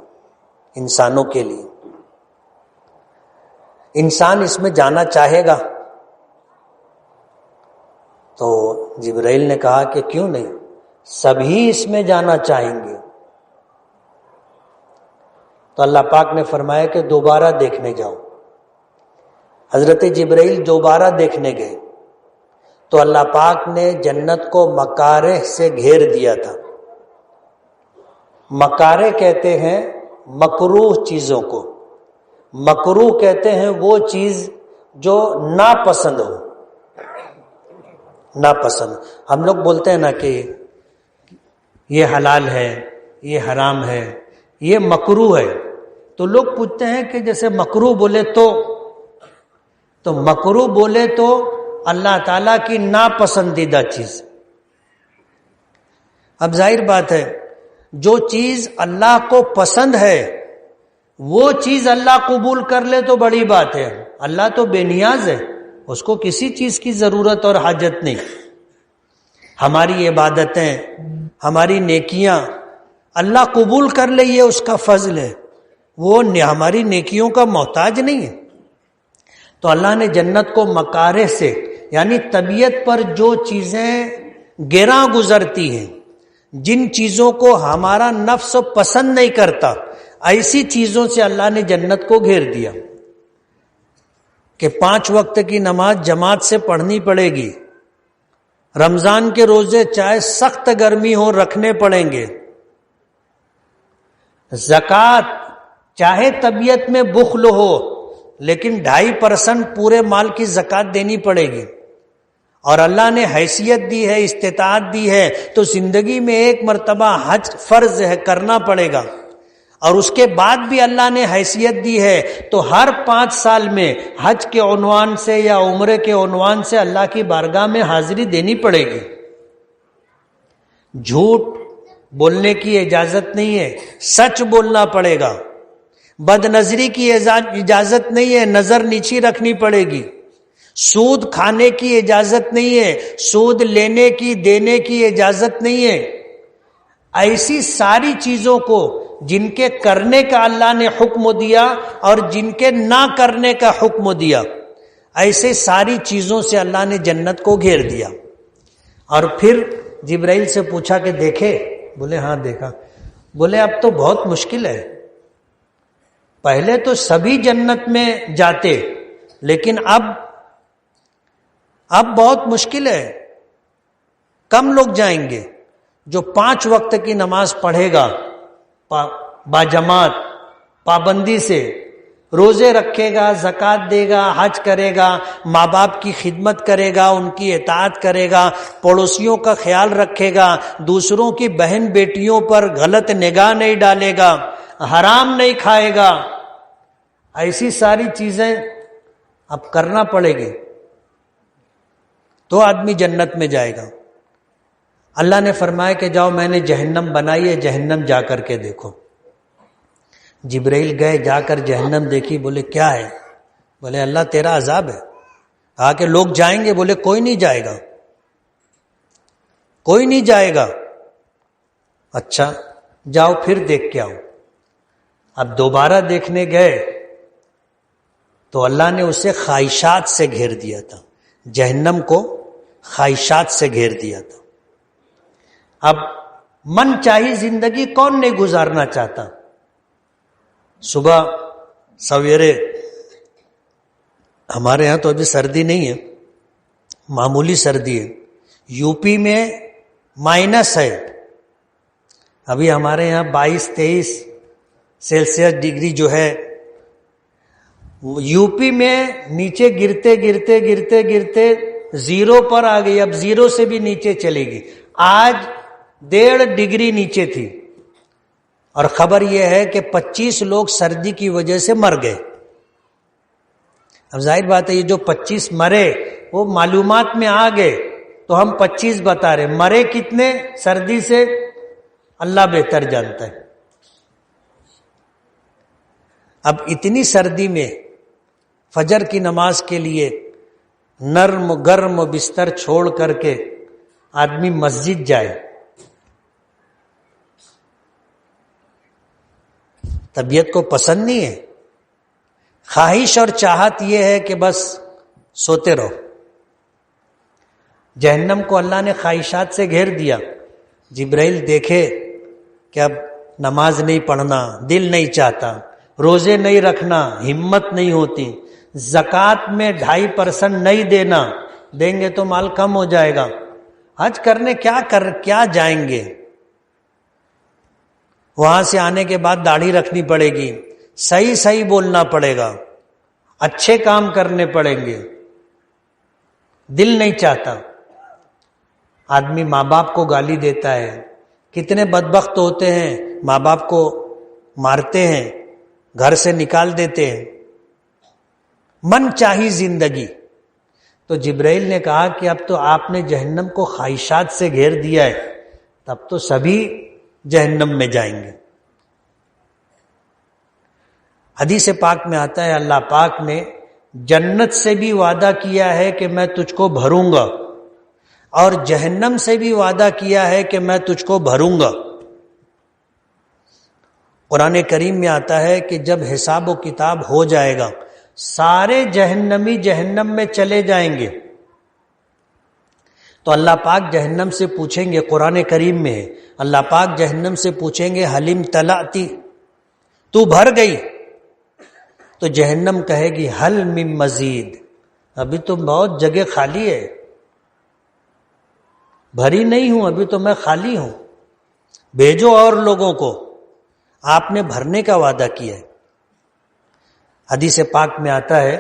انسانوں کے لیے، انسان اس میں جانا چاہے گا؟ تو جبرائیل نے کہا کہ کیوں نہیں، سبھی اس میں جانا چاہیں گے۔ تو اللہ پاک نے فرمایا کہ دوبارہ دیکھنے جاؤ۔ حضرت جبرائیل دوبارہ دیکھنے گئے تو اللہ پاک نے جنت کو مکارہ سے گھیر دیا تھا۔ مکارہ کہتے ہیں مکروہ چیزوں کو، مکروہ کہتے ہیں وہ چیز جو ناپسند ہو، ناپسند۔ ہم لوگ بولتے ہیں نا کہ یہ حلال ہے، یہ حرام ہے، یہ مکروہ ہے، تو لوگ پوچھتے ہیں کہ جیسے مکروہ بولے تو مکروہ بولے تو اللہ تعالیٰ کی ناپسندیدہ چیز۔ اب ظاہر بات ہے جو چیز اللہ کو پسند ہے وہ چیز اللہ قبول کر لے تو بڑی بات ہے۔ اللہ تو بے نیاز ہے، اس کو کسی چیز کی ضرورت اور حاجت نہیں۔ ہماری عبادتیں، ہماری نیکیاں اللہ قبول کر لے یہ اس کا فضل ہے، وہ ہماری نیکیوں کا محتاج نہیں ہے۔ تو اللہ نے جنت کو مکارہ سے، یعنی طبیعت پر جو چیزیں گراں گزرتی ہیں، جن چیزوں کو ہمارا نفس پسند نہیں کرتا، ایسی چیزوں سے اللہ نے جنت کو گھیر دیا کہ 5 وقت کی نماز جماعت سے پڑھنی پڑے گی، رمضان کے روزے چاہے سخت گرمی ہو رکھنے پڑیں گے، زکوٰۃ چاہے طبیعت میں بخل ہو لیکن 2.5% پورے مال کی زکوٰۃ دینی پڑے گی، اور اللہ نے حیثیت دی ہے، استطاعت دی ہے تو زندگی میں ایک مرتبہ حج فرض ہے، کرنا پڑے گا، اور اس کے بعد بھی اللہ نے حیثیت دی ہے تو ہر 5 سال میں حج کے عنوان سے یا عمرے کے عنوان سے اللہ کی بارگاہ میں حاضری دینی پڑے گی۔ جھوٹ بولنے کی اجازت نہیں ہے، سچ بولنا پڑے گا۔ بد نظری کی اجازت نہیں ہے، نظر نیچی رکھنی پڑے گی۔ سود کھانے کی اجازت نہیں ہے، سود لینے کی، دینے کی اجازت نہیں ہے۔ ایسی ساری چیزوں کو جن کے کرنے کا اللہ نے حکم دیا اور جن کے نہ کرنے کا حکم دیا، ایسے ساری چیزوں سے اللہ نے جنت کو گھیر دیا۔ اور پھر جبرائیل سے پوچھا کہ دیکھے؟ بولے ہاں دیکھا۔ بولے اب تو بہت مشکل ہے، پہلے تو سبھی جنت میں جاتے لیکن اب بہت مشکل ہے، کم لوگ جائیں گے۔ جو 5 وقت کی نماز پڑھے گا باجماعت، پابندی سے، روزے رکھے گا، زکوٰۃ دے گا، حج کرے گا، ماں باپ کی خدمت کرے گا، ان کی اطاعت کرے گا، پڑوسیوں کا خیال رکھے گا، دوسروں کی بہن بیٹیوں پر غلط نگاہ نہیں ڈالے گا، حرام نہیں کھائے گا، ایسی ساری چیزیں اب کرنا پڑے گی تو آدمی جنت میں جائے گا۔ اللہ نے فرمایا کہ جاؤ میں نے جہنم بنائی ہے، جہنم جا کر کے دیکھو۔ جبرائیل گئے، جا کر جہنم دیکھی، بولے کیا ہے؟ بولے اللہ تیرا عذاب ہے۔ کہا کہ لوگ جائیں گے؟ بولے کوئی نہیں جائے گا، کوئی نہیں جائے گا۔ اچھا جاؤ پھر دیکھ کے آؤ۔ اب دوبارہ دیکھنے گئے تو اللہ نے اسے خواہشات سے گھیر دیا تھا، جہنم کو خواہشات سے گھیر دیا تھا۔ اب من چاہی زندگی کون نہیں گزارنا چاہتا؟ صبح سویرے، ہمارے ہاں تو ابھی سردی نہیں ہے، معمولی سردی ہے، یو پی میں مائنس ہے، ابھی ہمارے یہاں 22-23 سیلسیس ڈگری جو ہے، یو پی میں نیچے گرتے گرتے گرتے گرتے زیرو پر آ گئی، اب زیرو سے بھی نیچے چلے گی۔ آج 1.5 ڈگری نیچے تھی، اور خبر یہ ہے کہ 25 لوگ سردی کی وجہ سے مر گئے۔ اب ظاہر بات ہے یہ جو 25 مرے وہ معلومات میں آ گئے تو ہم 25 بتا رہے، مرے کتنے سردی سے اللہ بہتر جانتا ہے۔ اب اتنی سردی میں فجر کی نماز کے لیے نرم گرم بستر چھوڑ کر کے آدمی مسجد جائے، طبیعت کو پسند نہیں ہے، خواہش اور چاہت یہ ہے کہ بس سوتے رہو۔ جہنم کو اللہ نے خواہشات سے گھیر دیا۔ جبرائیل دیکھے کہ اب نماز نہیں پڑھنا دل نہیں چاہتا، روزے نہیں رکھنا ہمت نہیں ہوتی، زکوٰۃ میں 2.5% نہیں دینا، دیں گے تو مال کم ہو جائے گا، حج کرنے کیا جائیں گے، وہاں سے آنے کے بعد داڑھی رکھنی پڑے گی، صحیح بولنا پڑے گا، اچھے کام کرنے پڑیں گے، دل نہیں چاہتا۔ آدمی ماں باپ کو گالی دیتا ہے، کتنے بدبخت ہوتے ہیں ماں باپ کو مارتے ہیں، گھر سے نکال دیتے ہیں، من چاہی زندگی۔ تو جبرائیل نے کہا کہ اب تو آپ نے جہنم کو خواہشات سے گھیر دیا ہے، تب تو سبھی جہنم میں جائیں گے۔ حدیث پاک میں آتا ہے اللہ پاک نے جنت سے بھی وعدہ کیا ہے کہ میں تجھ کو بھروں گا، اور جہنم سے بھی وعدہ کیا ہے کہ میں تجھ کو بھروں گا۔ قرآن کریم میں آتا ہے کہ جب حساب و کتاب ہو جائے گا سارے جہنمی جہنم میں چلے جائیں گے، تو اللہ پاک جہنم سے پوچھیں گے، قرآن کریم میں ہے، اللہ پاک جہنم سے پوچھیں گے حلیم تلاتی، تو بھر گئی؟ تو جہنم کہے گی حل من مزید، ابھی تو بہت جگہ خالی ہے، بھری نہیں ہوں، ابھی تو میں خالی ہوں، بھیجو اور لوگوں کو، آپ نے بھرنے کا وعدہ کیا ہے۔ حدیث پاک میں آتا ہے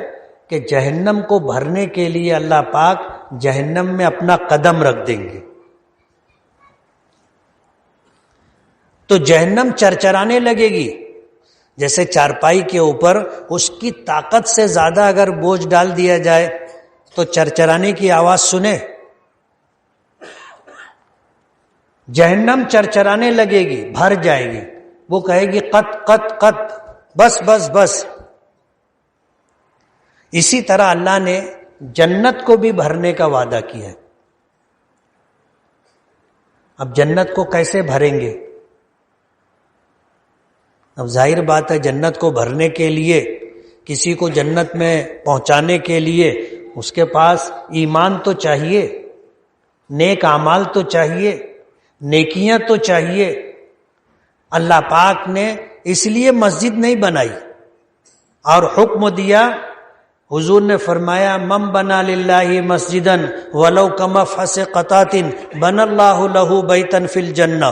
کہ جہنم کو بھرنے کے لیے اللہ پاک جہنم میں اپنا قدم رکھ دیں گے، تو جہنم چرچرانے لگے گی، جیسے چارپائی کے اوپر اس کی طاقت سے زیادہ اگر بوجھ ڈال دیا جائے تو چرچرانے کی آواز سنے۔ جہنم چرچرانے لگے گی، بھر جائے گی، وہ کہے گی قط قط قط، بس بس بس۔ اسی طرح اللہ نے جنت کو بھی بھرنے کا وعدہ کیا ہے۔ اب جنت کو کیسے بھریں گے؟ اب ظاہر بات ہے جنت کو بھرنے کے لیے، کسی کو جنت میں پہنچانے کے لیے اس کے پاس ایمان تو چاہیے، نیک اعمال تو چاہیے، نیکیاں تو چاہیے۔ اللہ پاک نے اس لیے مسجد نہیں بنائی اور حکم دیا، حضور نے فرمایا من بنا للہ مسجدا ولو کمفحص قطات بنى اللہ لہ بیتا فی الجنہ،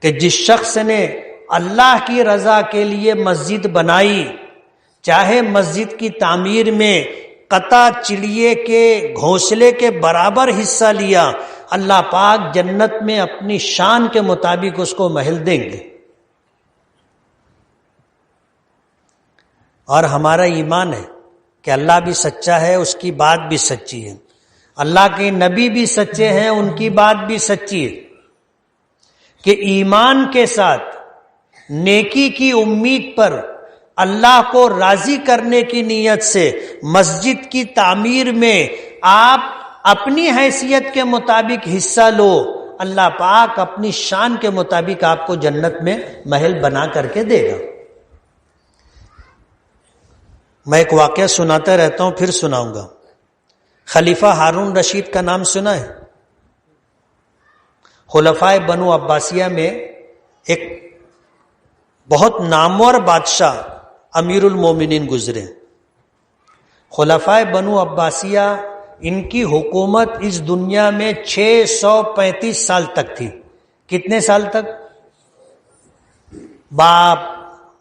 کہ جس شخص نے اللہ کی رضا کے لیے مسجد بنائی، چاہے مسجد کی تعمیر میں قطع چڑیے کے گھونسلے کے برابر حصہ لیا، اللہ پاک جنت میں اپنی شان کے مطابق اس کو محل دیں گے۔ اور ہمارا ایمان ہے کہ اللہ بھی سچا ہے، اس کی بات بھی سچی ہے، اللہ کے نبی بھی سچے ہیں، ان کی بات بھی سچی ہے، کہ ایمان کے ساتھ نیکی کی امید پر اللہ کو راضی کرنے کی نیت سے مسجد کی تعمیر میں آپ اپنی حیثیت کے مطابق حصہ لو، اللہ پاک اپنی شان کے مطابق آپ کو جنت میں محل بنا کر کے دے گا۔ میں ایک واقعہ سناتا رہتا ہوں، پھر سناؤں گا۔ خلیفہ ہارون رشید کا نام سنا ہے؟ خلفائے بنو عباسیہ میں ایک بہت نامور بادشاہ امیر المومنین گزرے۔ خلفائے بنو عباسیہ، ان کی حکومت اس دنیا میں 635 سال تک تھی۔ کتنے سال تک؟ باپ،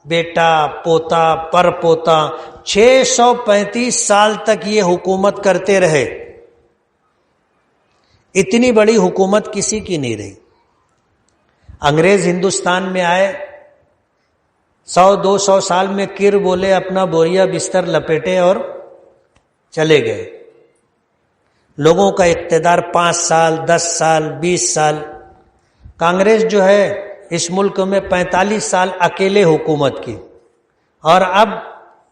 بیٹا، پوتا، پر پوتا، 635 سال تک یہ حکومت کرتے رہے۔ اتنی بڑی حکومت کسی کی نہیں رہی۔ انگریز ہندوستان میں آئے، 100-200 سال میں کر بولے، اپنا بوریا بستر لپیٹے اور چلے گئے۔ لوگوں کا اقتدار 5 سال، 10 سال، 20 سال۔ کانگریس جو ہے اس ملک میں 45 سال اکیلے حکومت کی، اور اب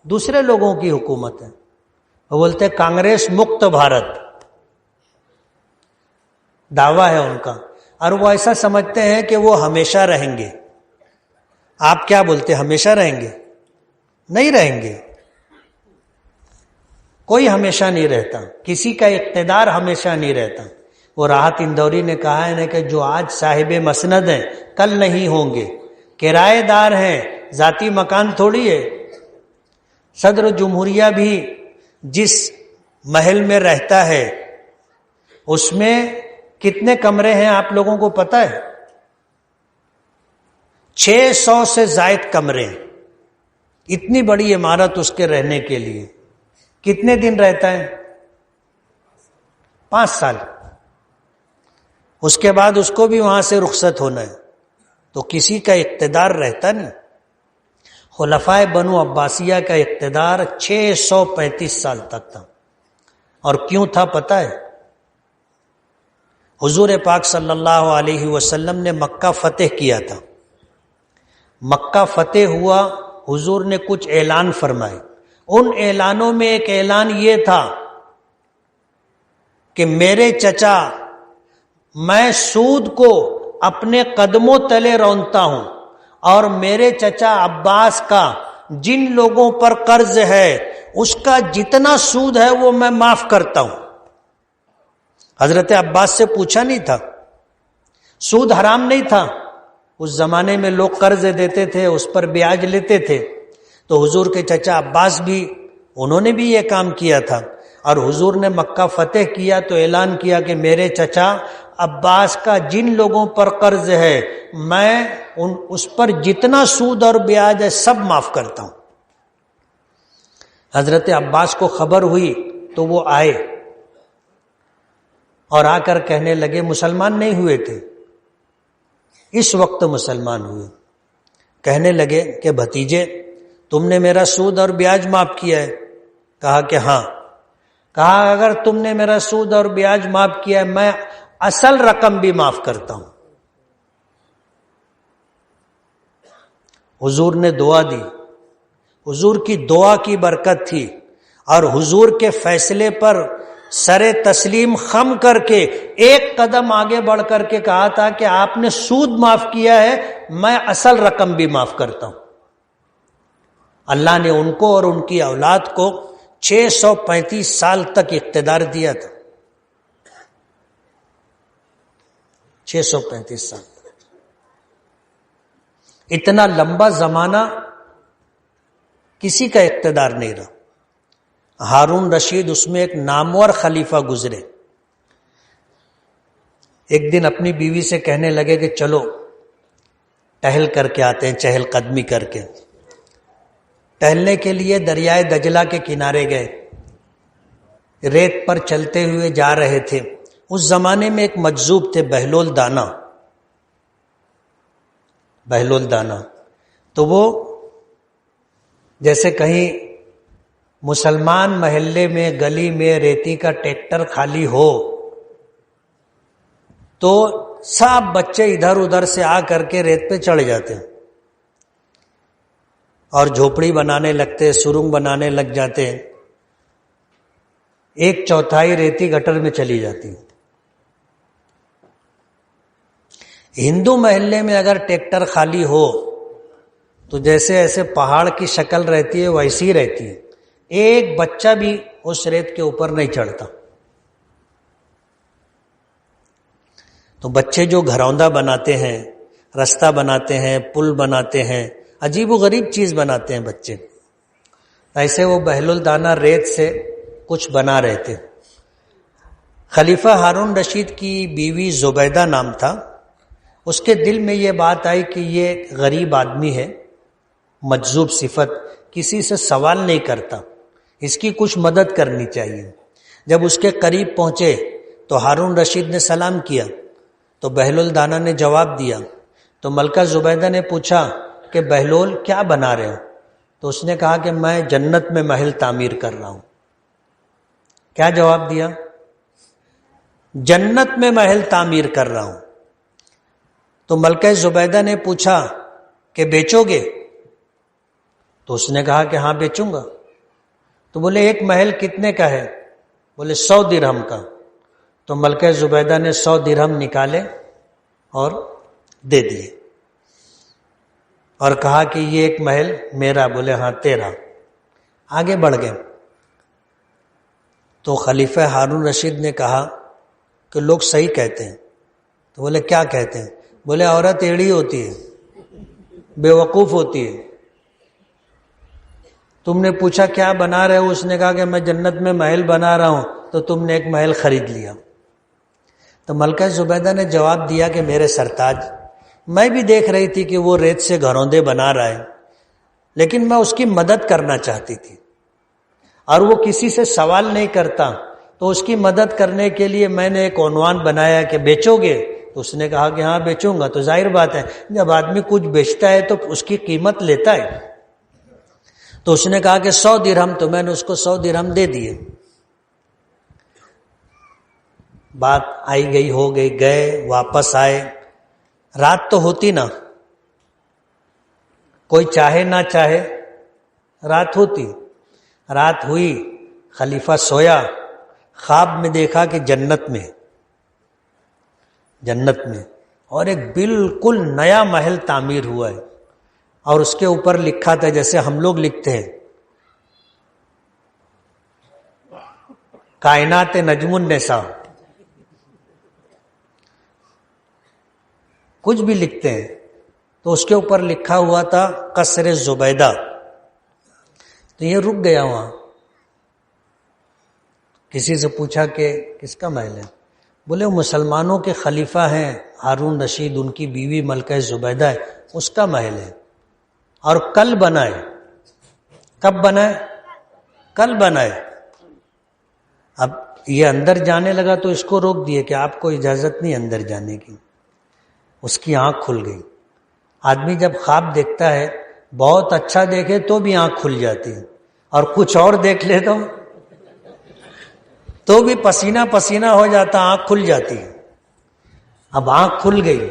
دوسرے لوگوں کی حکومت ہے۔ وہ بولتے کانگریس مکت بھارت، دعویٰ ہے ان کا، اور وہ ایسا سمجھتے ہیں کہ وہ ہمیشہ رہیں گے۔ آپ کیا بولتے، ہمیشہ رہیں گے؟ نہیں رہیں گے، کوئی ہمیشہ نہیں رہتا، کسی کا اقتدار ہمیشہ نہیں رہتا۔ وہ راحت اندوری نے کہا ہے کہ جو آج صاحب مسند ہیں کل نہیں ہوں گے، کرایہ دار ہیں، ذاتی مکان تھوڑی ہے۔ صدر جمہوریہ بھی جس محل میں رہتا ہے اس میں کتنے کمرے ہیں آپ لوگوں کو پتہ ہے؟ 600 سے زائد کمرے، اتنی بڑی عمارت اس کے رہنے کے لیے۔ کتنے دن رہتا ہے؟ 5 سال۔ اس کے بعد اس کو بھی وہاں سے رخصت ہونا ہے، تو کسی کا اقتدار رہتا نہیں۔ خلفائے بنو عباسیہ کا اقتدار 635 سال تک تھا، اور کیوں تھا پتہ ہے؟ حضور پاک صلی اللہ علیہ وسلم نے مکہ فتح کیا تھا۔ مکہ فتح ہوا، حضور نے کچھ اعلان فرمائے۔ ان اعلانوں میں ایک اعلان یہ تھا کہ میرے چچا، میں سود کو اپنے قدموں تلے رونتا ہوں، اور میرے چچا عباس کا جن لوگوں پر قرض ہے اس کا جتنا سود ہے وہ میں معاف کرتا ہوں۔ حضرت عباس سے پوچھا نہیں تھا، سود حرام نہیں تھا، اس زمانے میں لوگ قرض دیتے تھے، اس پر بیاج لیتے تھے، تو حضور کے چچا عباس بھی، انہوں نے بھی یہ کام کیا تھا۔ اور حضور نے مکہ فتح کیا تو اعلان کیا کہ میرے چچا عباس کا جن لوگوں پر قرض ہے میں اس پر جتنا سود اور بیاج ہے سب معاف کرتا ہوں۔ حضرت عباس کو خبر ہوئی تو وہ آئے اور آ کر کہنے لگے، مسلمان نہیں ہوئے تھے، اس وقت مسلمان ہوئے، کہنے لگے کہ بھتیجے تم نے میرا سود اور بیاج معاف کیا ہے؟ کہا کہ ہاں۔ کہا اگر تم نے میرا سود اور بیاج معاف کیا ہے، میں اصل رقم بھی معاف کرتا ہوں۔ حضور نے دعا دی، حضور کی دعا کی برکت تھی، اور حضور کے فیصلے پر سر تسلیم خم کر کے ایک قدم آگے بڑھ کر کے کہا تھا کہ آپ نے سود معاف کیا ہے، میں اصل رقم بھی معاف کرتا ہوں۔ اللہ نے ان کو اور ان کی اولاد کو 635 سال تک اقتدار دیا تھا، 635 سال تک۔ اتنا لمبا زمانہ کسی کا اقتدار نہیں رہا۔ ہارون رشید اس میں ایک نامور خلیفہ گزرے۔ ایک دن اپنی بیوی سے کہنے لگے کہ چلو ٹہل کر کے آتے ہیں، چہل قدمی کر کے. ٹہلنے کے لیے دریائے دجلہ کے کنارے گئے، ریت پر چلتے ہوئے جا رہے تھے. اس زمانے میں ایک مجذوب تھے بہلول دانا. بہلول دانا تو وہ جیسے کہیں مسلمان محلے میں گلی میں ریتی کا ٹریکٹر خالی ہو تو سب بچے ادھر ادھر سے آ کر کے ریت پہ چڑھ جاتے ہیں اور جھوپڑی بنانے لگتے، سرنگ بنانے لگ جاتے ہیں. 1/4 ریتی گٹر میں چلی جاتی ہے. ہندو محلے میں اگر ٹریکٹر خالی ہو تو جیسے ایسے پہاڑ کی شکل رہتی ہے ویسی رہتی ہے، ایک بچہ بھی اس ریت کے اوپر نہیں چڑھتا. تو بچے جو گھروندہ بناتے ہیں، رستہ بناتے ہیں، پل بناتے ہیں، عجیب و غریب چیز بناتے ہیں بچے. ایسے وہ بہلول دانا ریت سے کچھ بنا رہے تھے. خلیفہ ہارون رشید کی بیوی زبیدہ نام تھا. اس کے دل میں یہ بات آئی کہ یہ غریب آدمی ہے، مجذوب صفت، کسی سے سوال نہیں کرتا، اس کی کچھ مدد کرنی چاہیے. جب اس کے قریب پہنچے تو ہارون رشید نے سلام کیا تو بہلول دانا نے جواب دیا. تو ملکہ زبیدہ نے پوچھا کہ بہلول کیا بنا رہے ہو؟ تو اس نے کہا کہ میں جنت میں محل تعمیر کر رہا ہوں. کیا جواب دیا؟ جنت میں محل تعمیر کر رہا ہوں. تو ملکہ زبیدہ نے پوچھا کہ بیچو گے؟ تو اس نے کہا کہ ہاں بیچوں گا. تو بولے ایک محل کتنے کا ہے؟ بولے 100 درہم کا. تو ملکہ زبیدہ نے 100 درہم نکالے اور دے دیے اور کہا کہ یہ ایک محل میرا. بولے ہاں تیرا. آگے بڑھ گئے تو خلیفہ ہارون رشید نے کہا کہ لوگ صحیح کہتے ہیں. تو بولے کیا کہتے ہیں؟ بولے عورت ایڑی ہوتی ہے، بے وقوف ہوتی ہے. تم نے پوچھا کیا بنا رہے ہو؟ اس نے کہا کہ میں جنت میں محل بنا رہا ہوں. تو تم نے ایک محل خرید لیا. تو ملکہ زبیدہ نے جواب دیا کہ میرے سرتاج، میں بھی دیکھ رہی تھی کہ وہ ریت سے گھروندے بنا رہا ہے، لیکن میں اس کی مدد کرنا چاہتی تھی اور وہ کسی سے سوال نہیں کرتا. تو اس کی مدد کرنے کے لیے میں نے ایک عنوان بنایا کہ بیچو گے؟ تو اس نے کہا کہ ہاں بیچوں گا. تو ظاہر بات ہے جب آدمی کچھ بیچتا ہے تو اس کی قیمت لیتا ہے. تو اس نے کہا کہ 100 درہم. تو میں نے اس کو 100 درہم دے دیے. بات آئی گئی ہو گئی، گئے واپس آئے. رات تو ہوتی نا، کوئی چاہے نہ چاہے رات ہوتی. رات ہوئی، خلیفہ سویا، خواب میں دیکھا کہ جنت میں اور ایک بالکل نیا محل تعمیر ہوا ہے اور اس کے اوپر لکھا تھا جیسے ہم لوگ لکھتے ہیں کائنات نجم النساء، کچھ بھی لکھتے ہیں. تو اس کے اوپر لکھا ہوا تھا قصر زبیدہ. تو یہ رک گیا وہاں. کسی سے پوچھا کہ کس کا محل ہے؟ بولے وہ مسلمانوں کے خلیفہ ہیں ہارون رشید، ان کی بیوی ملکہ زبیدہ ہے، اس کا محل ہے اور کل بنائے. کب بنائے؟ کل بنائے. اب یہ اندر جانے لگا تو اس کو روک دیے کہ آپ کو اجازت نہیں اندر جانے کی. اس کی آنکھ کھل گئی. آدمی جب خواب دیکھتا ہے بہت اچھا دیکھے تو بھی آنکھ کھل جاتی ہے اور کچھ اور دیکھ لے تو بھی پسینہ پسینہ ہو جاتا، آنکھ کھل جاتی ہے. اب آنکھ کھل گئی،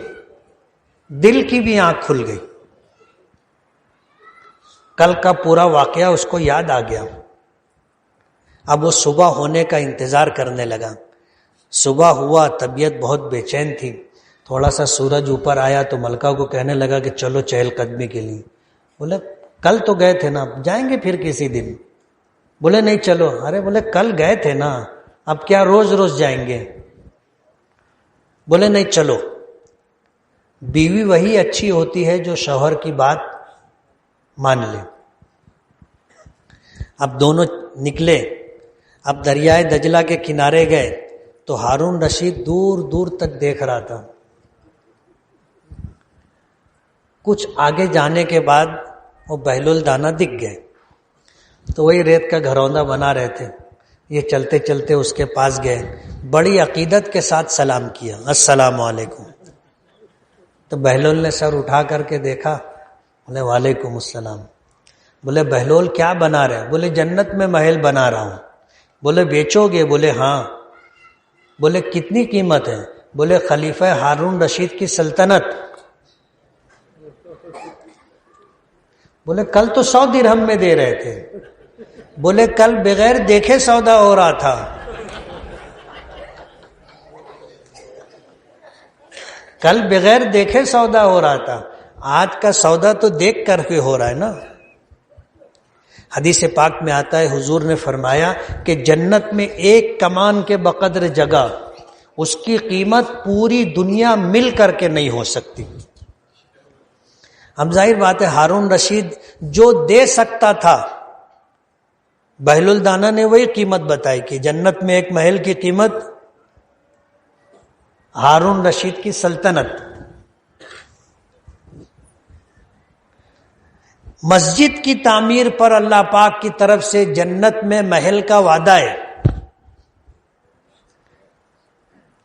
دل کی بھی آنکھ کھل گئی. کل کا پورا واقعہ اس کو یاد آ گیا. اب وہ صبح ہونے کا انتظار کرنے لگا. صبح ہوا، طبیعت بہت بے چین تھی. تھوڑا سا سورج اوپر آیا تو ملکہ کو کہنے لگا کہ چلو چہل قدمی کے لیے. بولے کل تو گئے تھے نا، جائیں گے پھر کسی دن. بولے نہیں چلو. ارے بولے کل گئے تھے نا، اب کیا روز روز جائیں گے؟ بولے نہیں چلو. بیوی وہی اچھی ہوتی ہے جو شوہر کی بات مان لے. اب دونوں نکلے. اب دریائے دجلہ کے کنارے گئے تو ہارون رشید دور دور تک دیکھ رہا تھا. کچھ آگے جانے کے بعد وہ بہلول دانا دکھ گئے، تو وہی ریت کا گھروندا بنا رہے تھے. یہ چلتے چلتے اس کے پاس گئے، بڑی عقیدت کے ساتھ سلام کیا، السلام علیکم. تو بہلول نے سر اٹھا کر کے دیکھا، بولے وعلیکم السلام. بولے بہلول کیا بنا رہے؟ بولے جنت میں محل بنا رہا ہوں. بولے بیچو گے؟ بولے ہاں. بولے کتنی قیمت ہے؟ بولے خلیفہ ہارون رشید کی سلطنت. بولے کل تو 100 درہم میں دے رہے تھے. بولے کل بغیر دیکھے سودا ہو رہا تھا. کل بغیر دیکھے سودا ہو رہا تھا، آج کا سودا تو دیکھ کر کے ہو رہا ہے نا. حدیث پاک میں آتا ہے حضور نے فرمایا کہ جنت میں ایک کمان کے بقدر جگہ، اس کی قیمت پوری دنیا مل کر کے نہیں ہو سکتی. اب ظاہر بات ہے ہارون رشید جو دے سکتا تھا، بہلول دانا نے وہی قیمت بتائی کہ جنت میں ایک محل کی قیمت ہارون رشید کی سلطنت. مسجد کی تعمیر پر اللہ پاک کی طرف سے جنت میں محل کا وعدہ ہے.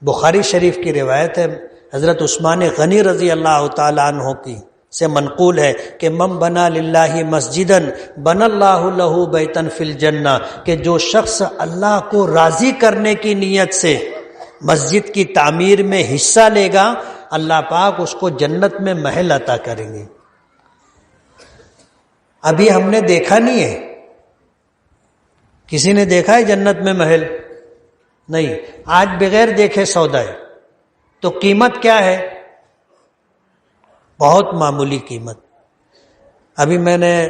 بخاری شریف کی روایت ہے، حضرت عثمان غنی رضی اللہ تعالی عنہ کی سے منقول ہے کہ من بنا للہ مسجدن بن اللہ لہ بیتن فی الجنہ، کہ جو شخص اللہ کو راضی کرنے کی نیت سے مسجد کی تعمیر میں حصہ لے گا، اللہ پاک اس کو جنت میں محل عطا کریں گے. ابھی ہم نے دیکھا نہیں ہے، کسی نے دیکھا ہے جنت میں محل؟ نہیں. آج بغیر دیکھے سودا ہے. تو قیمت کیا ہے؟ بہت معمولی قیمت. ابھی میں نے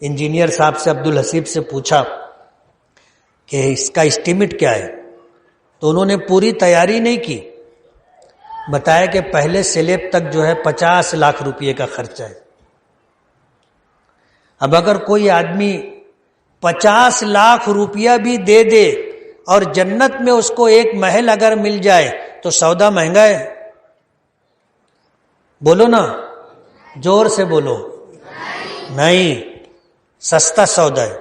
انجینئر صاحب سے، عبدالحسیب سے پوچھا کہ اس کا اسٹیمیٹ کیا ہے، تو انہوں نے پوری تیاری نہیں کی، بتایا کہ پہلے سلیب تک جو ہے 50 لاکھ روپئے کا خرچہ ہے. اب اگر کوئی آدمی 50 لاکھ روپیہ بھی دے دے اور جنت میں اس کو ایک محل اگر مل جائے تو سودا مہنگا ہے؟ بولو نا، زور سے بولو. نہیں، سستا سودا ہے.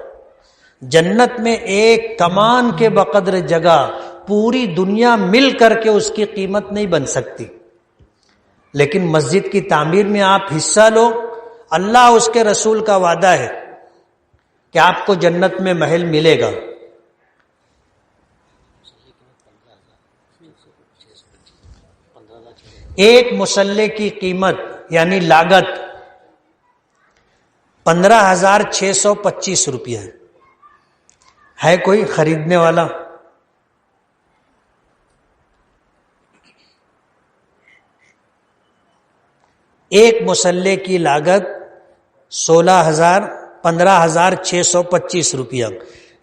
جنت میں ایک کمان کے بقدر جگہ پوری دنیا مل کر کے اس کی قیمت نہیں بن سکتی. لیکن مسجد کی تعمیر میں آپ حصہ لو، اللہ اس کے رسول کا وعدہ ہے کہ آپ کو جنت میں محل ملے گا. ایک مسلح کی قیمت یعنی لاگت 15,625 روپیہ ہے. کوئی خریدنے والا؟ ایک مسلح کی لاگت 15,625 روپیہ.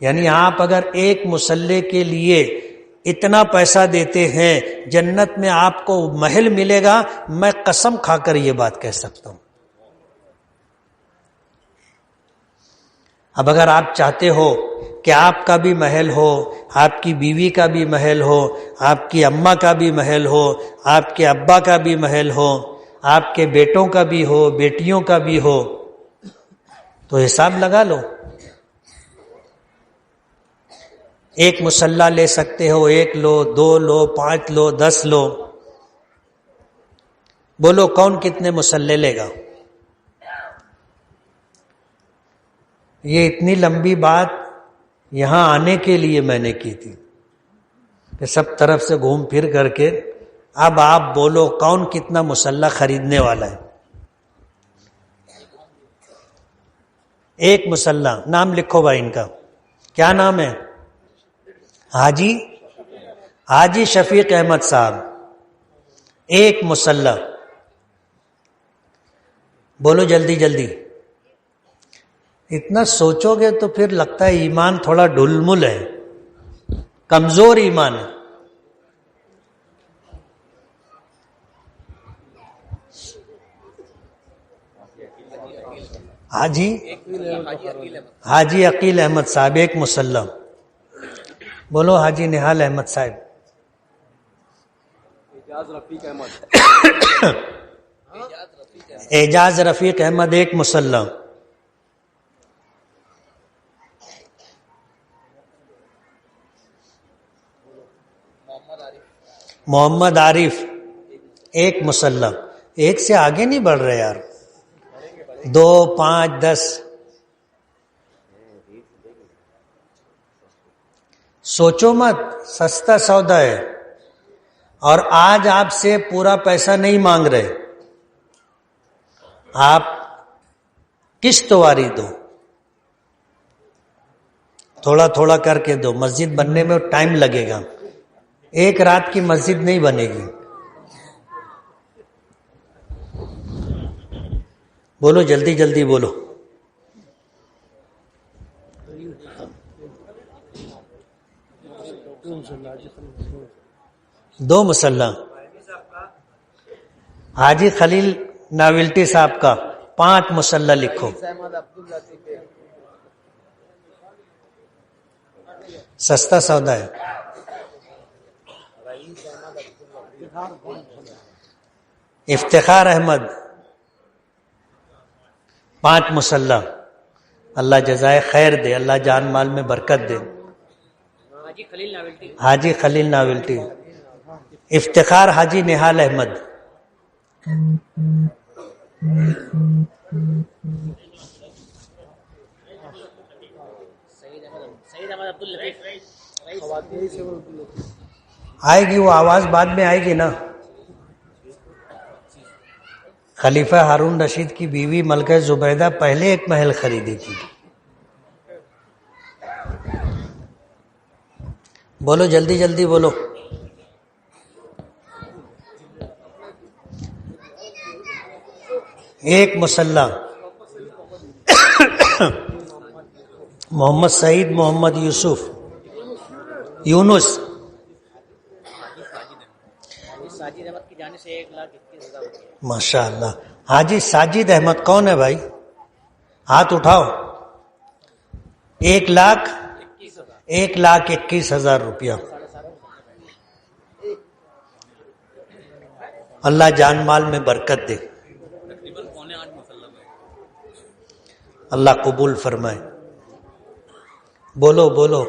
یعنی آپ اگر ایک مسلح کے لیے اتنا پیسہ دیتے ہیں، جنت میں آپ کو محل ملے گا. میں قسم کھا کر یہ بات کہہ سکتا ہوں. اب اگر آپ چاہتے ہو کہ آپ کا بھی محل ہو، آپ کی بیوی کا بھی محل ہو، آپ کی اماں کا بھی محل ہو، آپ کے ابا کا بھی محل ہو، آپ کے بیٹوں کا بھی ہو، بیٹیوں کا بھی ہو، تو حساب لگا لو. ایک مسلح لے سکتے ہو، 1 لو، 2 لو، 5 لو، 10 لو. بولو کون کتنے مسلح لے گا؟ یہ اتنی لمبی بات یہاں آنے کے لیے میں نے کی تھی کہ سب طرف سے گھوم پھر کر کے اب آپ بولو کون کتنا مسلح خریدنے والا ہے. ایک مسلح، نام لکھو بھائی ان کا. کیا نام ہے؟ حاجی شفیق احمد صاحب. ایک مسلح. بولو جلدی جلدی. اتنا سوچو گے تو پھر لگتا ہے ایمان تھوڑا ڈھلمل ہے، کمزور ایمان ہے. حاجی عقیل احمد صاحب ایک مسلح. بولو حاجی نہال احمد صاحب. اعجاز رفیق احمد 1 مصلی. محمد عارف 1 مصلی. ایک سے آگے نہیں بڑھ رہے یار. 2 5 10. سوچو مت، سستا سودا ہے. اور آج آپ سے پورا پیسہ نہیں مانگ رہے، آپ قسط واری دو، تھوڑا تھوڑا کر کے دو. مسجد بننے میں ٹائم لگے گا، ایک رات کی مسجد نہیں بنے گی. بولو جلدی جلدی بولو. دو مصلی. حاجی خلیل ناولٹی صاحب کا 5 مصلی لکھو. سستا سودا ہے. افتخار احمد 5 مصلی. اللہ جزائے خیر دے، اللہ جان مال میں برکت دے. حاجی خلیل ناولٹی. افتخار حاجی نہال احمد. آئے گی وہ آواز، بعد میں آئے گی نا. خلیفہ ہارون رشید کی بیوی ملکہ زبیدہ پہلے ایک محل خریدی تھی. بولو جلدی جلدی بولو. ایک مصلی. محمد سعید محمد یونس. ماشاء اللہ. حاجی ساجد احمد کون ہے بھائی؟ ہاتھ اٹھاؤ. 1,21,000 روپیہ. اللہ جان مال میں برکت دے، اللہ قبول فرمائے. بولو بولو.